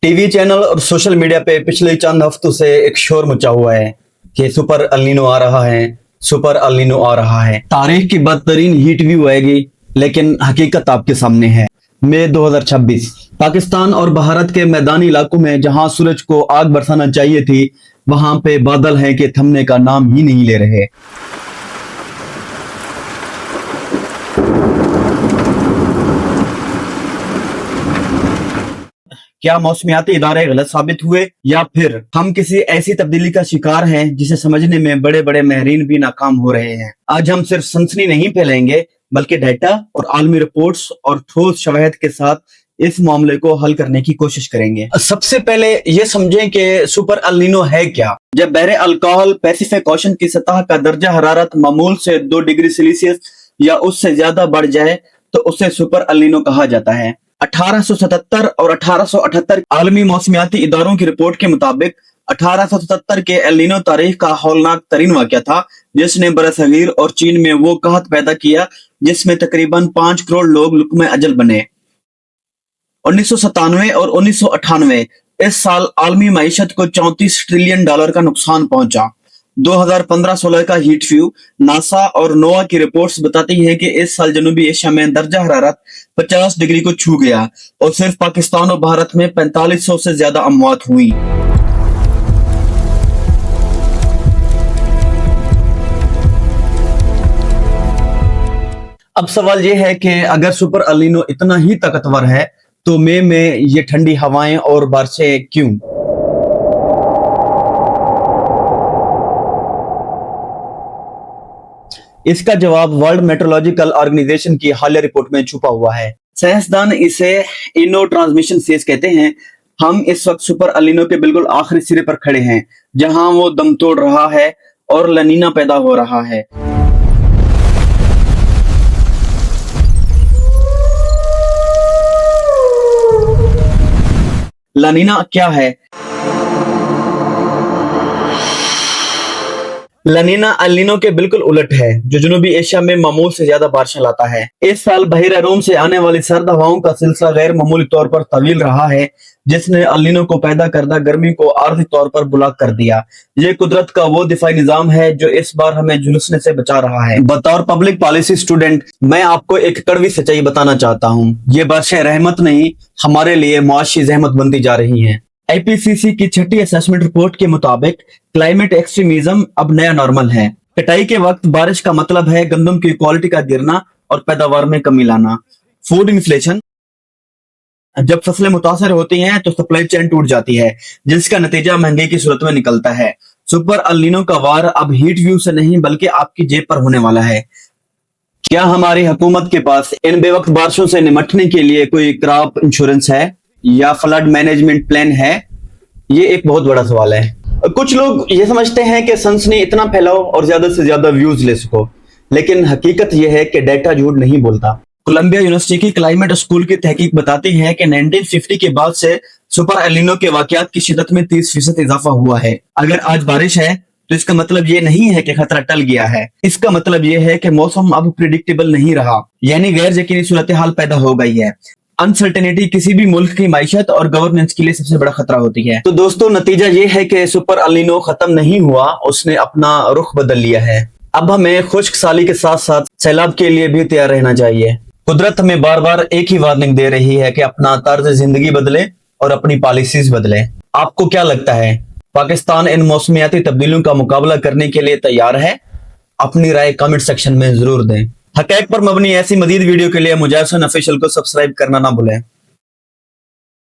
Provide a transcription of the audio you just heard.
TV channel और social media पे पिछले चंद हफ्तों से एक शोर मचा हुआ है कि सुपर अल्नीनो आ रहा है, सुपर अल्नीनो आ रहा है। तारीख की बदतरीन हीट व्यू आएगी, लेकिन हकीकत आपके सामने है। मई 2026 पाकिस्तान और भारत के मैदानी इलाकों में जहां सूरज को आग बरसाना चाहिए थी, वहां पे बादल हैं कि थमने का नाम ही नहीं ले रहे। क्या मौसमियाती इदारे गलत साबित हुए, या फिर हम किसी ऐसी तब्दीली का शिकार हैं जिसे समझने में बड़े बड़े माहिरीन भी नाकाम हो रहे हैं। आज हम सिर्फ सनसनी नहीं फैलाएंगे, बल्कि डेटा और आलमी रिपोर्ट्स और ठोस शवाहिद के साथ इस मामले को हल करने की कोशिश करेंगे। सबसे पहले ये समझें कि सुपर अल्नीनो है क्या। जब बहरे अल्कोहल पैसिफिक ओशन की सतह का दर्जा हरारत मामूल से 2 डिग्री सेल्सियस या उससे ज्यादा बढ़ जाए तो उसे सुपर अल्नीनो कहा जाता है। 1877 और 1878 आलमी मौसमियाती इदारों की रिपोर्ट के मुताबिक 1877 के एल्निनो तारीख का हौलनाक तरीन वाक़या था, जिसने बरसगीर और चीन में वो कहत पैदा किया जिसमें तकरीबन 5 करोड़ लोग लुक्मे अजल बने। 1997 और 1998 इस साल आलमी मईशत को $34 ट्रिलियन का नुकसान पहुंचा। 2015-16 का हीट व्यू नासा और नोआ की रिपोर्ट्स बताती हैं कि इस साल जनूबी एशिया में दर्जा हरारत 50 डिग्री को छू गया और सिर्फ पाकिस्तान और भारत में 4500 से ज्यादा अमवात हुई। अब सवाल यह है कि अगर सुपर अल्नीनो इतना ही ताकतवर है तो मई में ये ठंडी हवाएं और बारिशें क्यों? इसका जवाब वर्ल्ड मेट्रोलॉजिकल ऑर्गेनाइजेशन की हालिया रिपोर्ट में छुपा हुआ है। साइंसदान इसे इनो ट्रांसमिशन फेज कहते हैं। हम इस वक्त सुपर अल्नीनो के बिल्कुल आखिरी सिरे पर खड़े हैं, जहां वो दम तोड़ रहा है और लानीना पैदा हो रहा है। लानीना क्या है? लानीना अल्नीनो के बिल्कुल उलट है, जो जनूबी एशिया में मामूल से ज्यादा बारिशें लाता है। इस साल बहिरा रोम से आने वाली सर्द हवाओं का सिलसिला गैर मामूली तौर पर तवील रहा है, जिसने अल्नीनो को पैदा करदा गर्मी को आर्थिक तौर पर बुलंद कर दिया। ये कुदरत का वो दिफाई निजाम है जो इस बार हमें झुलसने से बचा रहा है। बतौर पब्लिक पॉलिसी स्टूडेंट मैं आपको एक कड़वी सच्चाई बताना चाहता हूँ। ये बारिशें रहमत नहीं, हमारे लिए मुआशी जहमत बनती जा रही हैं। आईपीसीसी की 6ठी असेसमेंट रिपोर्ट के मुताबिक क्लाइमेट एक्सट्रीमिज्म अब नया नॉर्मल है। कटाई के वक्त बारिश का मतलब है गंदम की क्वालिटी का गिरना और पैदावार में कमी लाना। फूड इन्फ्लेशन, जब फसलें मुतासर होती हैं तो सप्लाई चेन टूट जाती है, जिसका नतीजा महंगाई की सूरत में निकलता है। सुपर अल्नीनो का वार अब हीट व्यू से नहीं बल्कि आपकी जेब पर होने वाला है। क्या हमारी हुकूमत के पास इन बेवक्त बारिशों से निपटने के लिए कोई क्रॉप इंश्योरेंस है या फ्लड मैनेजमेंट प्लान है? ये एक बहुत बड़ा सवाल है। कुछ लोग ये समझते हैं कि सनसनी इतना फैलाओ और ज्यादा से ज्यादा व्यूज ले सको, लेकिन हकीकत यह है कि डेटा झूठ नहीं बोलता। कोलंबिया यूनिवर्सिटी की क्लाइमेट स्कूल की तहकीक बताती है कि 1950 के बाद से सुपर एल्नीनो के वाकयात की शिद्दत में 30% इजाफा हुआ है। अगर आज बारिश है तो इसका मतलब ये नहीं है कि खतरा टल गया है। इसका मतलब ये है कि मौसम अब प्रिडिक्टेबल नहीं रहा, यानी गैर यकीनी सूरत हाल पैदा हो गई है। अनसर्टेनिटी किसी भी मुल्क की माइशत और गवर्नेंस के लिए सबसे बड़ा खतरा होती है। तो दोस्तों, नतीजा ये है कि सुपर अल्नीनो खत्म नहीं हुआ, उसने अपना रुख बदल लिया है। अब हमें खुश्क साली के साथ साथ सैलाब के लिए भी तैयार रहना चाहिए। कुदरत हमें बार बार एक ही वार्निंग दे रही है कि अपना तर्ज जिंदगी बदले और अपनी पॉलिसीज बदले। आपको क्या लगता है, पाकिस्तान इन मौसमियाती तब्दीलियों का मुकाबला करने के लिए तैयार है? अपनी राय कमेंट सेक्शन में जरूर दें। हक़ाइक़ पर मबनी ऐसी मजीद वीडियो के लिए मुजाहिद हसन ऑफिशियल को सब्सक्राइब करना ना भूलें।